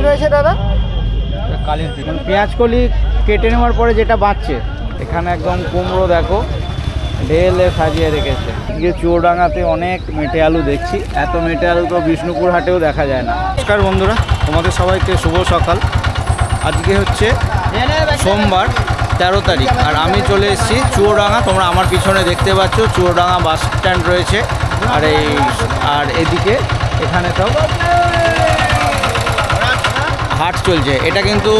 রয়েছে দাদা? কালির দিন পেঁয়াজ কলি কেটে নেওয়ার পরে যেটা বাঁচছে, এখানে একদম কুমড়ো দেখো ঢেলে সাজিয়ে রেখেছে। আজকে চুয়াডাঙ্গাতে অনেক মেটে আলু দেখছি, এত মেটে আলু তো বিষ্ণুপুর হাটেও দেখা যায় না। নমস্কার বন্ধুরা, তোমাদের সবাইকে শুভ সকাল। আজকে হচ্ছে সোমবার 13 তারিখ, আর আমি চলে এসেছি চুয়াডাঙ্গা। তোমরা আমার পিছনে দেখতে পাচ্ছ চুয়াডাঙ্গা বাস স্ট্যান্ড রয়েছে, আর এদিকে এখানে সব হাট চলছে। এটা কিন্তু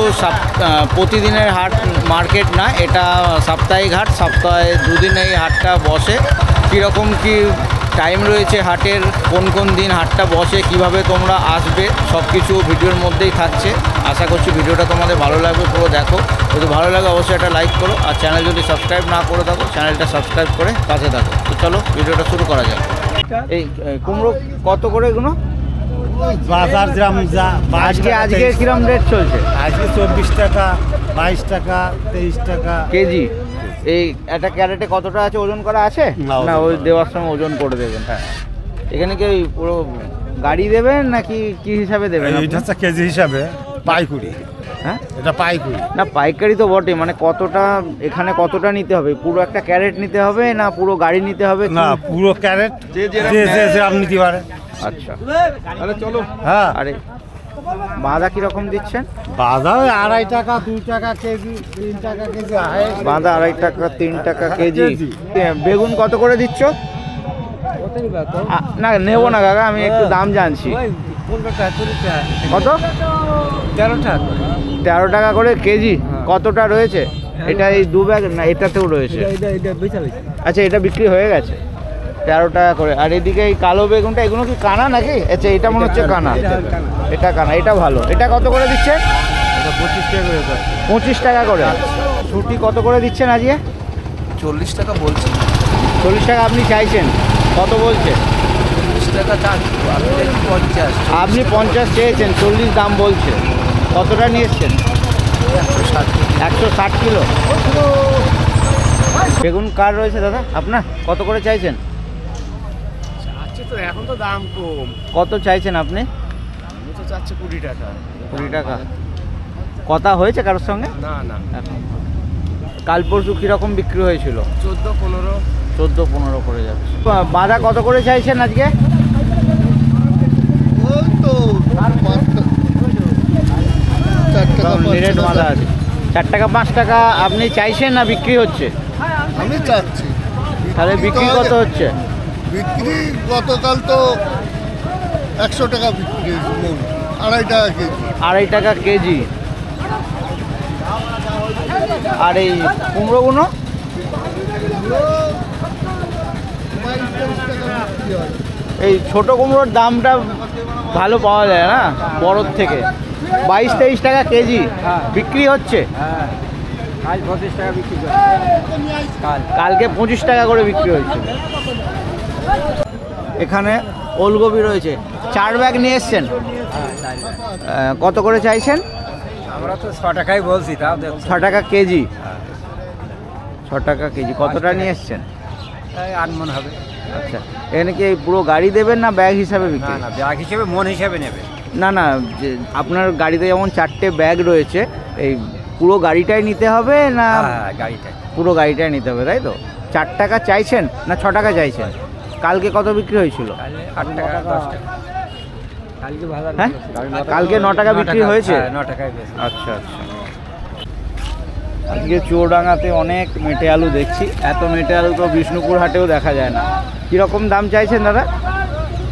প্রতিদিনের হাট মার্কেট না, এটা সাপ্তাহিক হাট। সপ্তাহে দুদিন এই হাটটা বসে। কীরকম কি টাইম রয়েছে হাটের, কোন কোন দিন হাটটা বসে, কিভাবে তোমরা আসবে, সব কিছু ভিডিওর মধ্যেই থাকছে। আশা করছি ভিডিওটা তোমাদের ভালো লাগবে, পুরো দেখো। যদি ভালো লাগে অবশ্যই একটা লাইক করো, আর চ্যানেল যদি সাবস্ক্রাইব না করে থাকো চ্যানেলটা সাবস্ক্রাইব করে পাশে থাকো। তো চলো ভিডিওটা শুরু করা যাক। এই কুমড়ো কত করে এগুলো? বাজার দাম যা আজকে কিরম রেট চলছে? আজকে 24 টাকা, 22 টাকা, 23 টাকা কেজি। এই একটা ক্যারেটে কতটা আছে, ওজন করা আছে? না, ওই দেওয়ার সময় ওজন করে দেবেন। হ্যাঁ, এখানে কি পুরো গাড়ি দেবেন নাকি কি হিসাবে দেবেন? এটা হচ্ছে কেজি হিসাবে পাইকারি। হ্যাঁ, এটা পাইকারি না, পাইকারি তো বটে। মানে কতটা, এখানে কতটা নিতে হবে? পুরো একটা ক্যারেট নিতে হবে না পুরো গাড়ি নিতে হবে? না, পুরো ক্যারেট যে আপনি নিতে পারেন। আচ্ছা, তাহলে চলো। হ্যাঁ, আরে বাঁধা কিরকম দিচ্ছেন? বাঁধা 2.5 টাকা, 2 টাকা কেজি, 3 টাকা কেজি। বাঁধা 2.5 টাকা, 3 টাকা কেজি। বেগুন কত করে দিচ্ছ? না নেবো না কাকা, আমি একটু দাম জানছি। কত? 13 টাকা করে কেজি। কতটা রয়েছে এটা? এই 2 ব্যাগ না, এটাতেও রয়েছে? আচ্ছা, এটা বিক্রি হয়ে গেছে 13 টাকা করে। আর এদিকে এই কালো বেগুনটা, এগুলো কি কানা নাকি? আচ্ছা, এটা মনে হচ্ছে কানা। এটা কানা, এটা ভালো। এটা কত করে দিচ্ছেন? 25 টাকা করে। ছুটি কত করে দিচ্ছেন আজকে? 40 টাকা বলছি। 40 টাকা আপনি চাইছেন, কত বলছে? 40 টাকা চাচ্ছি, 50। আপনি 50 চেয়েছেন, 40 দাম বলছে। কতটা নিয়ে এসছেন? 160 কিলো। বেগুন কার রয়েছে দাদা আপনার? কত করে চাইছেন? তো এখন তো দাম কম। কত চাইছেন আপনি? আমি তো চাচ্ছি 20 টাকা। 20 টাকা। কথা হয়েছে কারোর সঙ্গে? না না, কাল পরশু কিরকম বিক্রি হয়েছিল? 14-15। 14-15 করে যাচ্ছে। বাঁধা কত করে চাইছেন আজকে? রেট বাঁধা আছে 4 টাকা 5 টাকা। আপনি চাইছেন না বিক্রি হচ্ছে? আমি চাচ্ছি। তাহলে বিক্রি কত হচ্ছে? বিক্রি গতকাল তো 100 টাকা বিক্রি হয়েছে, 2.5 টাকা কেজি। 2.5 টাকা কেজি। আর এই কুমড়োগুলো? এই ছোট কুমড়োর দামটা ভালো পাওয়া যায় না বড়োর থেকে? 22-23 টাকা কেজি বিক্রি হচ্ছে। আজ 25 টাকা বিক্রি করে, কালকে 25 টাকা করে বিক্রি হয়েছে। এখানে ওলকপি রয়েছে, 4 ব্যাগ নিয়ে এসছেন। কত করে চাইছেন? আমরা তো 6 টাকাই বলছি, তাও 6 টাকা কেজি। 6 টাকা কেজি। কতটা নিয়ে এসছেন? 8 মণ হবে। আচ্ছা, এখানে কি পুরো গাড়ি দেবেন না ব্যাগ হিসাবে বিক্রি? না, ব্যাগ হিসেবে, মন হিসেবে নেবে। না না, আপনার গাড়িতে যেমন 4টে ব্যাগ রয়েছে, এই পুরো গাড়িটাই নিতে হবে না? গাড়িটাই, পুরো গাড়িটাই নিতে হবে, তাই তো? 4 টাকা চাইছেন না 6 টাকা চাইছেন? কালকে কত বিক্রি হয়েছিল? 8 টাকা, 10 টাকা। কালকে বাজার, হ্যাঁ, কালকে 9 টাকা বিক্রি হয়েছে। 9 টাকায় বেশি। আচ্ছা আচ্ছা। আজকে চুয়াডাঙ্গাতে অনেক মেটে আলু দেখছি, এত মেটে আলু তো বিষ্ণুপুর হাটেও দেখা যায় না। কীরকম দাম চাইছেন দাদা?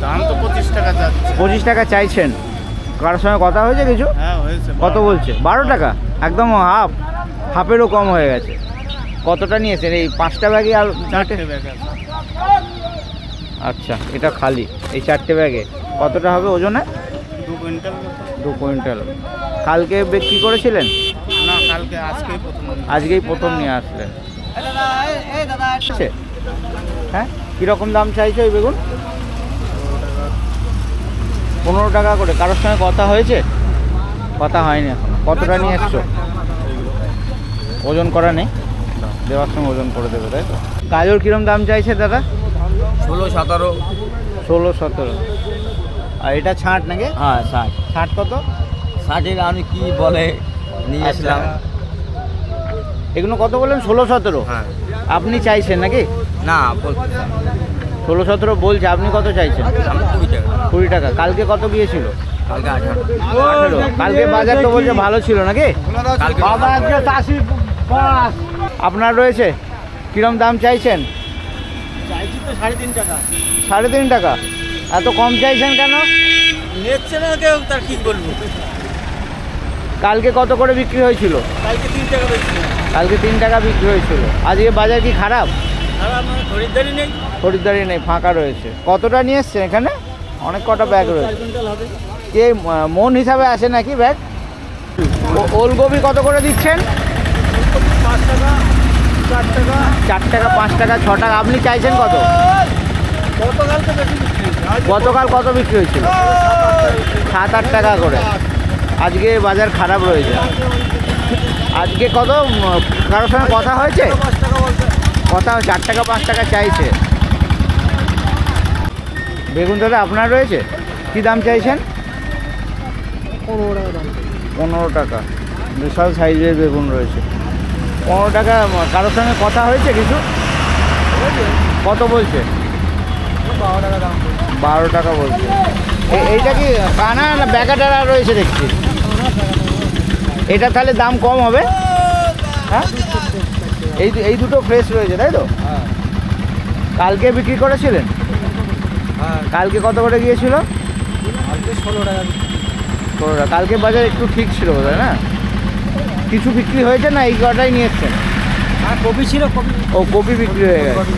দাম তো 25 টাকা চাচ্ছি। 25 টাকা চাইছেন। কারোর সঙ্গে কথা হয়েছে কিছু? হ্যাঁ হয়েছে। কত বলছে? 12 টাকা। একদম হাফেরও কম হয়ে গেছে। কতটা নিয়েছেন? এই 5টা ব্যাগে আর 4টে ব্যাগ আছে। আচ্ছা, এটা খালি এই 4টে ব্যাগে কতটা হবে ওজনে? 2 কুইন্টাল। 2 কুইন্টাল। কালকে বিক্রি করেছিলেন? না, কালকে আজকেই প্রথম নিয়ে আসলেন। হ্যাঁ, কীরকম দাম চাইছে ওই বেগুন? 15 টাকা করে। কারোর সঙ্গে কথা হয়েছে? কথা হয়নি এখন। কতটা নিয়ে এসছো? ওজন করা নেই? দেওয়ার সময় ওজন করে দেবে, তাই তো? গাজর কীরকম দাম চাইছে দাদা? 16-17। 16-17। আর এটা ছাঁট নাকি? হ্যাঁ, 60। ছাঁট কত? ষাটের আমি কি বলে নিয়ে আসলাম। এগুলো কত বললেন? 16-17। হ্যাঁ আপনি চাইছেন নাকি? না বলতে 16-17 বলছে, আপনি কত চাইছেন? আমি 20 টাকা 20 টাকা। কালকে কত গিয়েছিল? কালকে 18। 18। কালকে বাজার তো বলছে ভালো ছিল নাকি? কালকে বাবা আজকে 85 আপনার রয়েছে? কিরম দাম চাইছেন? চাইছি তো 3.5 টাকা। 3.5 টাকা। এত কম চাইছেন কেন? নিচ্ছে না কেউ, তার কি বলবো। কালকে কত করে বিক্রি হয়েছিল? কালকে 3 টাকা বেশি। কালকে 3 টাকা বিক্রি হয়েছিল। আজকে বাজার কি খারাপ? আর আমার খরিদ্দারি নেই। খরিদ্দারি নেই, ফাঁকা রয়েছে। কতটা নিয়ে এসছেন এখানে? অনেক কটা ব্যাগ 4 রয়েছে। কুইন্টাল হবে। কে মন হিসাবে আসে নাকি ব্যাগ? ওলকপি কত করে দিচ্ছেন? 5 টাকা, 4 টাকা। 4 টাকা, 5 টাকা, 6 টাকা। আপনি চাইছেন কত? গতকাল তো বেশি বিক্রি হয়েছে। আজ গতকাল কত বিক্রি হয়েছিল? 7-8 টাকা করে। আজকে বাজার খারাপ রয়েছে। আজকে কত কারোর সঙ্গে কথা হয়েছে? 5 টাকা বলতে। কথা 4 টাকা 5 টাকা চাইছে। বেগুন দাদা আপনার রয়েছে? কি দাম চাইছেন? 15 টাকা দাম। 15 টাকা। বিশাল সাইজের বেগুন রয়েছে। 15 টাকা। কারোর সঙ্গে কথা হয়েছে কিছু? কত বলছে? 12 টাকা দাম। 12 টাকা বলছে। এইটা কি কানা না ব্যাকাটারা রয়েছে দেখছি? এটা তাহলে দাম কম হবে? হ্যাঁ, এই দুটো ফ্রেশ রয়েছে তাই তো? হ্যাঁ কালকে বিক্রি করেছিলেন? হ্যাঁ। কালকে কত করে গিয়েছিল? আজকে 16 টাকা। 16 টাকা। কালকে বাজার একটু ঠিক ছিল বোধহয় না? কিছু বিক্রি হয়েছে না এই কটাই নিয়ে এসছেন? আর কপি ছিল, কপি। ও কপি বিক্রি হয়ে গেছে।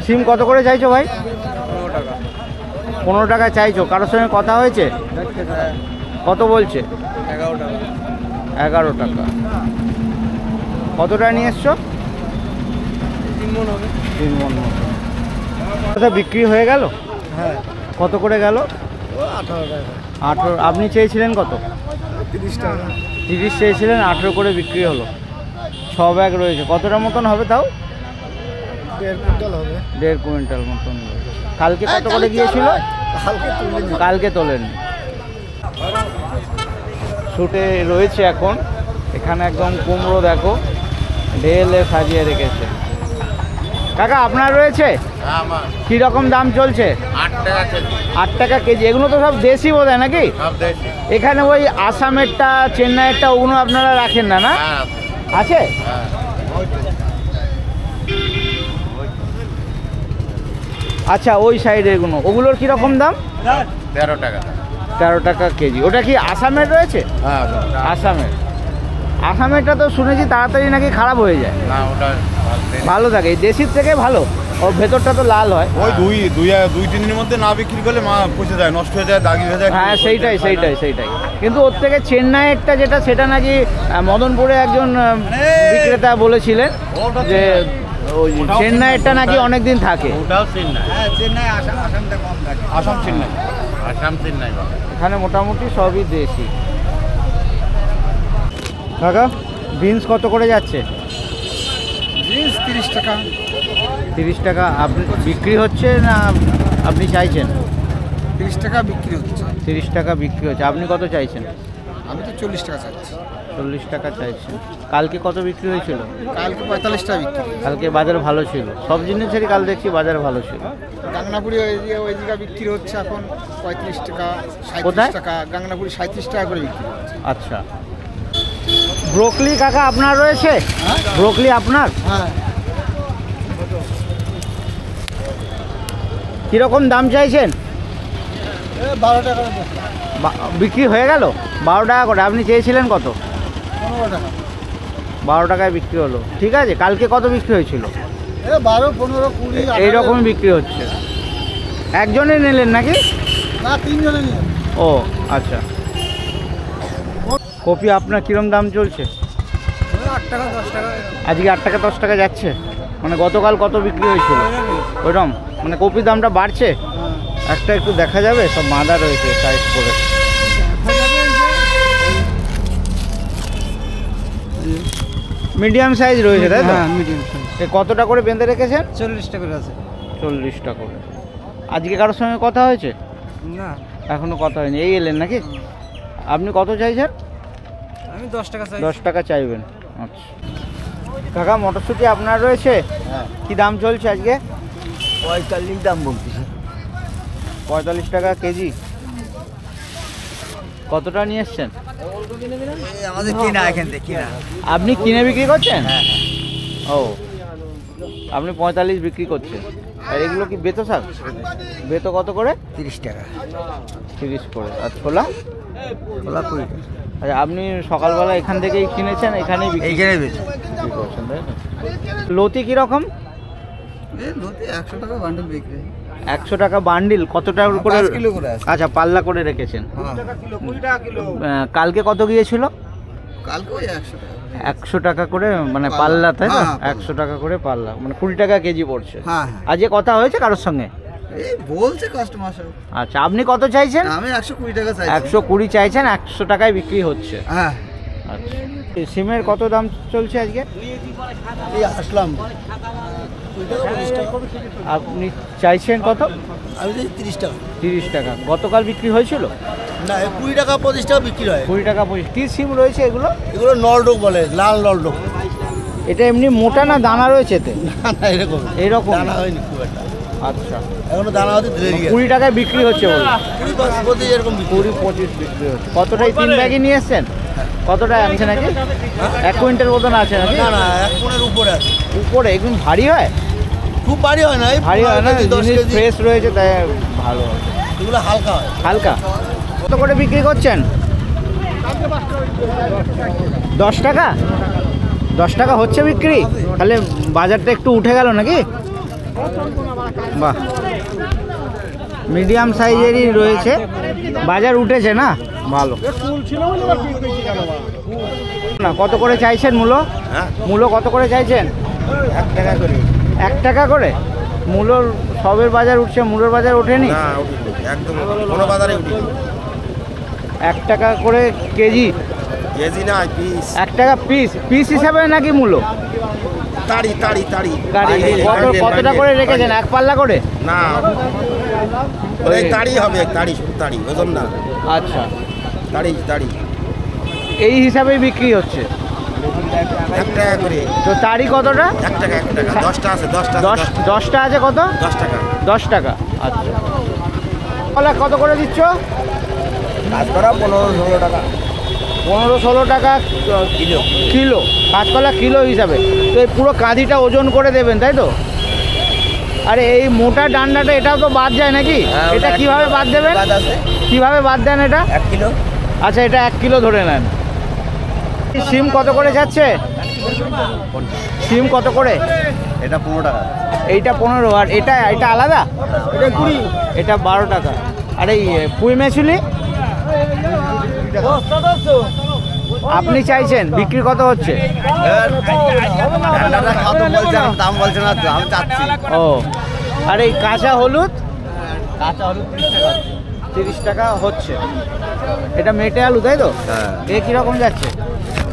সিম কত করে চাইছো ভাই? 15 টাকা। 15 টাকা চাইছো। কারোর সঙ্গে কথা হয়েছে? কত বলছে? 11 টাকা। 11 টাকা। কতটা নিয়ে এসছো? 3 মণ হবে। 3 মণ মতো। আচ্ছা, বিক্রি হয়ে গেল? হ্যাঁ। কত করে গেল? 18 টাকা। 18। আপনি চেয়েছিলেন কত? 30 টাকা। 30 চেয়েছিলেন, 18 করে বিক্রি হলো। 6 ব্যাগ রয়েছে। কতটা মতন হবে তাও? 1.5 কুইন্টাল হবে। 1.5 কুইন্টাল মতন। কালকে কত করে গিয়েছিল? কালকে তুলে কালকে তোলেন। শুটে রয়েছে এখন। এখানে একদম কুমড়ো দেখো ঢেলে সাজিয়ে রেখেছে। কাকা আপনার রয়েছে? কি রকম দাম চলছে? 8 টাকা কেজি। 8 টাকা কেজি। এগুলো তো সব দেশি বোধ হয় নাকি? সব দেশি। এখানে ওই আসামেরটা, চেন্নাইয়েরটা ওগুলো আপনারা রাখেন না? না হ্যাঁ আছে? হ্যাঁ। আচ্ছা, ওই সাইডের এগুলো, ওগুলোর কীরকম দাম? 13 টাকা। 13 টাকা কেজি। ওটা কি আসামের রয়েছে? হ্যাঁ আসামের। আসামেরটা তো শুনেছি তাড়াতাড়ি নাকি খারাপ হয়ে যায়, না ওটা ভালো থাকে। এই দেশির থেকে ভালো। ওর ভেতরটা তো লাল হয়। ওই দুই তিন দিনের মধ্যে না বিক্রি করলে মা পচে যায়, নষ্ট হয়ে যায়, দাগি হয়ে যায়। হ্যাঁ, সেইটাই। কিন্তু ওর থেকে চেন্নাইয়েরটা যেটা, সেটা নাকি মদনপুরে একজন বিক্রেতা বলেছিলেন যে ওই চেন্নাইয়েরটা নাকি অনেক দিন থাকে। ওটাও চেন্নাই। হ্যাঁ, চেন্নাই আসামটা কম থাকে। আসাম চেন্নাই। আসাম চেন্নাই। এখানে মোটামুটি সবই দেশি। কাকা বিনস কত করে যাচ্ছে? জিনিস 30 টাকা। 30 টাকা। আপনি বিক্রি হচ্ছে না আপনি চাইছেন? 30 টাকা বিক্রি হচ্ছে। 30 টাকা বিক্রি হচ্ছে। আপনি কত চাইছেন? আমি তো 40 টাকা চাচ্ছি। 40 টাকা চাইছেন। কালকে কত বিক্রি হয়েছিল? কালকে 45 টাকা বিক্রি। কালকে বাজার ভালো ছিল, সব জিনিসেরই কাল দেখছি বাজার ভালো ছিল। গাংনাপুরি ওই জায়গা বিক্রি হচ্ছে এখন 35 টাকা, কোথায়? 37 টাকা। গাংনাপুরি 37 টাকা করে বিক্রি হচ্ছে। আচ্ছা, ব্রোকলি কাকা আপনার রয়েছে? ব্রোকলি আপনার? হ্যাঁ। কীরকম দাম চাইছেন? 12 টাকা। বিক্রি হয়ে গেল 12 টাকা করে। আপনি চেয়েছিলেন কত? 15 টাকা। 12 টাকায় বিক্রি হলো। ঠিক আছে। কালকে কত বিক্রি হয়েছিল? 12, 15, 20। এইরকমই বিক্রি হচ্ছে। একজনে নিলেন নাকি? না, 3 জনে নিয়ে। ও আচ্ছা। কপি আপনার কীরকম দাম চলছে? 8 টাকা, 10 টাকা। আজকে 8 টাকা 10 টাকা যাচ্ছে। মানে গতকাল কত বিক্রি হয়েছিল? ওইরকম মানে কপির দামটা বাড়ছে। একটা একটু দেখা যাবে? সব মাদা রয়েছে সাইজ করে। মিডিয়াম সাইজ রয়েছে তাই তো? হ্যাঁ, মিডিয়াম সাইজ। এ কতটা করে বেঁধে রেখেছেন? 40 টাকা করে আছে। 40 টাকা করে। আজকে কারোর সঙ্গে কথা হয়েছে? না। এখনো কথা হয়নি, এই এলেন নাকি? আপনি কত চাইছেন? আমি 10 টাকা চাই। 10 টাকা চাইবেন। আচ্ছা কাকা, মটরশুঁটি আপনার রয়েছে? হ্যাঁ। কি দাম চলছে আজকে? 45 দাম বলতেছে। 45 টাকা কেজি। কতটা নিয়ে এসছেন? আমাদের কিনা, এখান থেকে কিনা। আপনি কিনে বিক্রি করছেন? ও, আপনি 45 বিক্রি করছেন। আর এগুলো কি বেতো শাক? বেতো কত করে? 30 টাকা। 30 করে। আর ছোলা? ছোলা 20 টাকা। আচ্ছা, আপনি সকালবেলা এখান থেকেই কিনেছেন, এখানেই এইখানে বেশি। বিক্রি করছেন, তাই না? লতি কীরকম? লতি 100 টাকা বান্ডেল বিক্রি। 100 টাকা বান্ডিল। কত টাকা করে? 5 কিলো করে আছে। আচ্ছা, পাল্লা করে রেখেছেন। 20 টাকা কিলো। কালকে কত গিয়েছিল? কালকে ওই 100 টাকা। 100 টাকা করে মানে পাল্লা, তাই না? হ্যাঁ, 100 টাকা করে পাল্লা, মানে 20 টাকা কেজি পড়ছে। হ্যাঁ। আজকে কথা হয়েছে কারোর সঙ্গে? এই বলছে কাস্টমার সব। আচ্ছা, আপনি কত চাইছেন? আমি 120 টাকা চাইছি। 120 চাইছেন, 100 টাকায় বিক্রি হচ্ছে। হ্যাঁ। আচ্ছা, এই সিমের কত দাম চলছে আজকে? এই আসলাম। আপনি চাইছেন কত? আমি চাই 30 টাকা। 30 টাকা। গতকাল বিক্রি হয়েছিল? না, 20 টাকা 25 টাকা বিক্রি হয়। 20 টাকা 25। কি সিম রয়েছে এগুলো? এগুলো নলডোক বলে, লাল নলডোক। এটা এমনি মোটা না দানা রয়েছে এতে? না না, এরকম এরকম দানা হয়নি খুব একটা। আচ্ছা, এখনো দানা হতে দেরি আছে। 20 টাকায় বিক্রি হচ্ছে বলে? 20-25 এরকম বিক্রি। 20-25 বিক্রি হচ্ছে। কতটাই 3 ব্যাগই নিয়ে এসছেন? কতটায় আছে নাকি? 1 কুইন্টাল মতন আছে নাকি? না না, 1 মণের উপরে আছে। উপরে একদম ভারী হয়? খুব ভারী হয় না, এই ভারী হয় না, 10 জিনিস কেজি। ফ্রেশ রয়েছে তাই ভালো। এগুলো হালকা হয়। হালকা। কত করে বিক্রি করছেন? 10 টাকা? 10 টাকা হচ্ছে বিক্রি? তাহলে বাজারটা একটু উঠে গেল নাকি? বাহ, মিডিয়াম সাইজেরই রয়েছে, বাজার উঠেছে না? ভালো না। কত করে চাইছেন মূলো? মূলো কত করে চাইছেন? 1 টাকা করে। 1 টাকা করে? মূলোর সবের বাজার উঠছে, মূলোর বাজার ওঠেনি? একদম কোনো বাজারে উঠি 1 টাকা করে কেজি? কেজি না পিস 1 টাকা পিস? পিস হিসাবে নাকি মূলো? তাড়ি তাড়ি তাড়ি গাড়ি কতটা করে রেখেছেন? 1 পাল্লা করে? না ওই তাড়ি হবে, তাড়ি শুধু তাড়ি, ওজন না। আচ্ছা, তাড়ি তাড়ি এই হিসাবেই বিক্রি হচ্ছে? 1 টাকা করে। তো তারই কতটা? 1 টাকা 1 টাকা 10টা আছে, 10টা 10টা আছে। কত? 10 টাকা। 10 টাকা। আচ্ছা, কলা কত করে দিচ্ছ? কাজ করা 15-16 টাকা 15-16 টাকা কিলো। কিলো? কাঁচকলা কিলো হিসাবে? তো এই পুরো কাঁদিটা ওজন করে দেবেন, তাই তো? আরে এই মোটা ডান্ডাটা এটাও তো বাদ যায় নাকি? এটা কিভাবে বাদ দেবেন? বাদ আছে। কিভাবে বাদ দেন এটা? 1 কিলো। আচ্ছা, এটা 1 কিলো ধরে নেন। সিম কত করে যাচ্ছে? সিম কত করে? এটা 15 টাকা। এইটা 15। আর এটা এটা আলাদা? এটা 20। এটা 12 টাকা। আর এই পুঁই মেছুলি আপনি চাইছেন, বিক্রি কত হচ্ছে? দাম বলছে না তো, আমি চাচ্ছি। ও, আর এই কাঁচা হলুদ? কাঁচা হলুদ 30 টাকা। 30 টাকা হচ্ছে। এটা মেটে আলু, তাই তো? হ্যাঁ। এ কিরকম যাচ্ছে?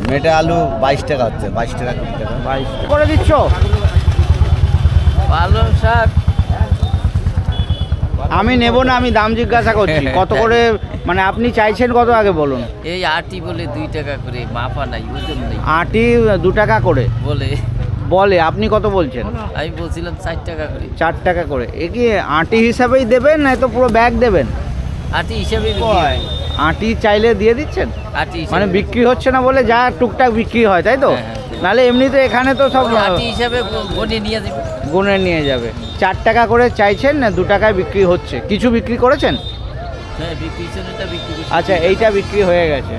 মেটে আলু 22 টাকা হচ্ছে। 22 টাকা 20 টাকা। 22 করে দিচ্ছ? পালং শাক আমি নেব না, আমি দাম জিজ্ঞাসা করছি কত করে, মানে আপনি চাইছেন কত আগে বলুন। এই আটি বলে 2 টাকা করে, মাপা নাই, ওজন নেই আটি 2 টাকা করে বলে। বলে, আপনি কত বলছেন? আমি বলছিলাম 4 টাকা করে। 4 টাকা করে। এ কি আটি হিসাবেই দেবেন না তো পুরো ব্যাগ দেবেন? আটি হিসাবে বিক্রি হয়। আটি চাইলে দিয়ে দিচ্ছেন? আটি হিসাবে মানে বিক্রি হচ্ছে না বলে যা টুকটাক বিক্রি হয়, তাই তো? হ্যাঁ, নাহলে এমনিতে এখানে তো সব আটি হিসাবে গনে নিয়ে যাবে। গুনে নিয়ে যাবে। 4 টাকা করে চাইছেন না 2 টাকায় বিক্রি হচ্ছে? কিছু বিক্রি করেছেন? হ্যাঁ, পিছনেটা বিক্রি করছি। আচ্ছা, এইটা বিক্রি হয়ে গেছে।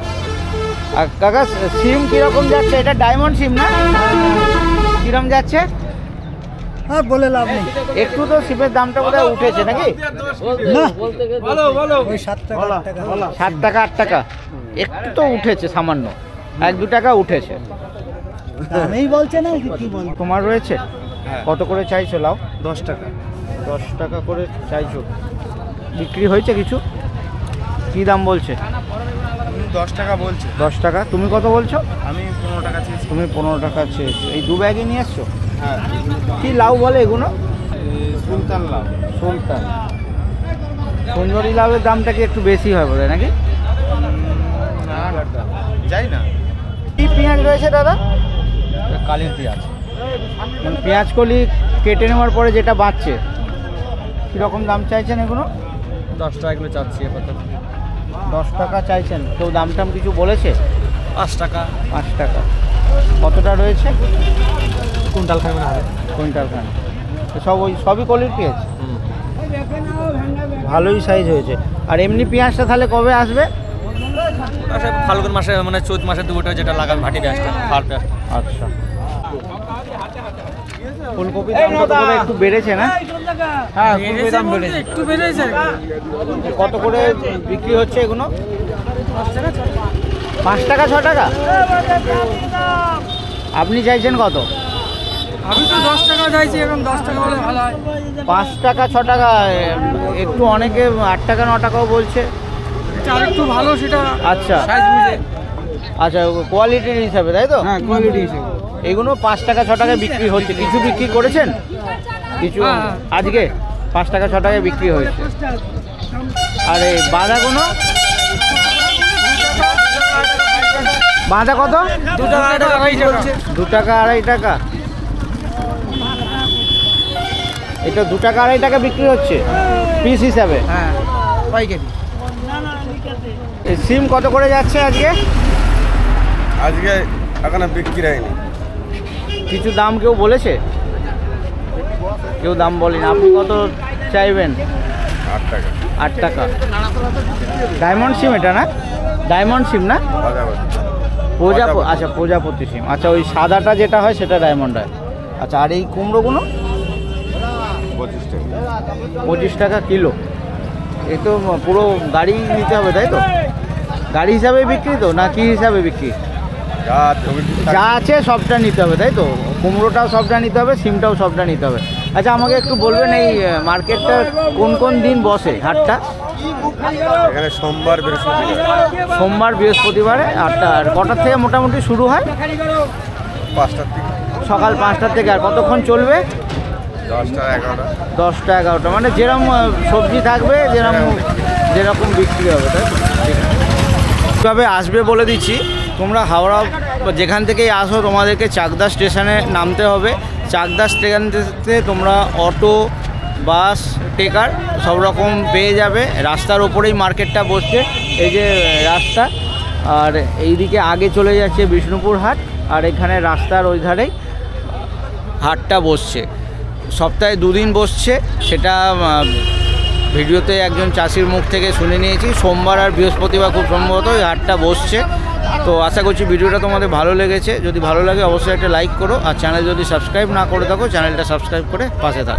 আর কাকা, সিম কিরকম যাচ্ছে? এটা ডায়মন্ড সিম না? কিরকম যাচ্ছে? হ্যাঁ, বলে লাভ নেই। একটু তো সিমের দামটা বোধহয় উঠেছে নাকি? না, বলতে গেলে ওই 7 টাকা 8 টাকা। 7 টাকা 8 টাকা একটু তো উঠেছে, সামান্য 1-2 টাকা উঠেছে। দামেই বলছে না, কি বল। তোমার রয়েছে? কত করে চাইছো লাউ? 10 টাকা। 10 টাকা করে চাইছো। বিক্রি হয়েছে কিছু? কি দাম বলছে? 10 টাকা বলছে। 10 টাকা। তুমি কত বলছো? আমি 15 টাকা চেয়েছি। তুমি 15 টাকা চেয়েছো। এই 2 ব্যাগই নিয়ে এসছো? হ্যাঁ। কি লাউ বলে এগুলো? সুলতান লাউ। সুলতান। সুন্দরী লাউয়ের দামটা কি একটু বেশি হয় বোধ হয় নাকি? যাই না। কি পেঁয়াজ রয়েছে দাদা? কালির পেঁয়াজ। পেঁয়াজ কলি কেটে নেওয়ার পরে যেটা বাঁচছে কীরকম দাম চাইছেন এগুলো? 10 টাকা কিলো চাচ্ছি আপাতত। 10 টাকা চাইছেন। কেউ দাম টাম কিছু বলেছে? 5 টাকা। 5 টাকা। কতটা রয়েছে? কুইন্টাল খাবে হবে। কুইন্টাল খান। সবই কলির পেঁয়াজ। ভালোই সাইজ হয়েছে। আর এমনি পেঁয়াজটা তাহলে কবে আসবে? ফাল্গুন মাসে মানে চৈত মাসে দুটো যেটা লাগাবে ভাটি পেঁয়াজটা, ফাল পেঁয়াজ। আচ্ছা। ফুলকপির দামটা তো বোধহয় একটু বেড়েছে না? হ্যাঁ, ফুলকপির দাম বেড়েছে। একটু বেড়েছে। কত করে বিক্রি হচ্ছে এগুলো? 5 টাকা 6 টাকা? আপনি চাইছেন কত? আমি তো 10 টাকা চাইছি, এখন 10 টাকা হলে ভালো হয়। 5 টাকা 6 টাকা, একটু অনেকে 8 টাকা 9 টাকাও বলছে। আর একটু ভালো সেটা। আচ্ছা সাইজ বুঝে। আচ্ছা, কোয়ালিটির হিসাবে তাই তো? হ্যাঁ, কোয়ালিটি হিসেবে। এগুলো 5 টাকা 6 টাকায় বিক্রি হচ্ছে। কিছু বিক্রি করেছেন? কিছু আজকে 5 টাকা 6 টাকায় বিক্রি হয়েছে। আর এই বাঁধাগুলো? বাঁধা কত? 2 টাকা 2.5 চলছে। 2 টাকা 2.5 টাকা। এটা 2 টাকা 2.5 টাকা বিক্রি হচ্ছে পিস হিসাবে? হ্যাঁ, পাইকারি। এই সিম কত করে যাচ্ছে আজকে? আজকে এখানে বিক্রি হয়নি। কিছু দাম কেউ বলেছে? কেউ দাম বলেনি। আপনি কত চাইবেন? 8 টাকা। 8 টাকা। ডায়মন্ড সিম এটা না? ডায়মন্ড সিম না? আচ্ছা, প্রজাপতি সিম। আচ্ছা, ওই সাদাটা যেটা হয় সেটা ডায়মন্ড হয়। আচ্ছা, আর এই কুমড়োগুলো? 25 টাকা। 25 টাকা কিলো। এই তো পুরো গাড়ি নিতে হবে তাই তো? গাড়ি হিসাবে বিক্রি তো না কি হিসাবে বিক্রি? যা আছে সবটা নিতে হবে তাই তো? কুমড়োটাও সবটা নিতে হবে, সিমটাও সবটা নিতে হবে। আচ্ছা, আমাকে একটু বলবেন এই মার্কেটটা কোন কোন দিন বসে হাটটা? এখানে সোমবার বৃহস্পতিবার। সোমবার বৃহস্পতিবারে 8টা। আর কটার থেকে মোটামুটি শুরু হয়? 5টার থেকে। সকাল 5টার থেকে। আর কতক্ষণ চলবে? 10টা 11টা। 10টা 11টা। মানে যেরকম সবজি থাকবে যেরকম বিক্রি হবে তাই তো? ঠিক আছে। কীভাবে আসবে বলে দিচ্ছি। তোমরা হাওড়া যেখান থেকেই আসো তোমাদেরকে চাকদা স্টেশনে নামতে হবে। চাকদা স্টেশন থেকে তোমরা অটো, বাস, টেকার সব রকম পেয়ে যাবে। রাস্তার ওপরেই মার্কেটটা বসছে। এই যে রাস্তা, আর এইদিকে আগে চলে যাচ্ছে বিষ্ণুপুর হাট, আর এখানে রাস্তার ওই ধারেই হাটটা বসছে। সপ্তাহে 2 দিন বসছে। সেটা ভিডিওতে একজন চাষির মুখ থেকে শুনে নিয়েছি। সোমবার আর বৃহস্পতিবার খুব সম্ভবত এই হাটটা বসছে। তো আশা করছি ভিডিওটা তোমাদের ভালো লেগেছে। যদি ভালো লাগে অবশ্যই একটা লাইক করো। আর চ্যানেল যদি সাবস্ক্রাইব না করে থাকো চ্যানেলটা সাবস্ক্রাইব করে পাশে থাকো।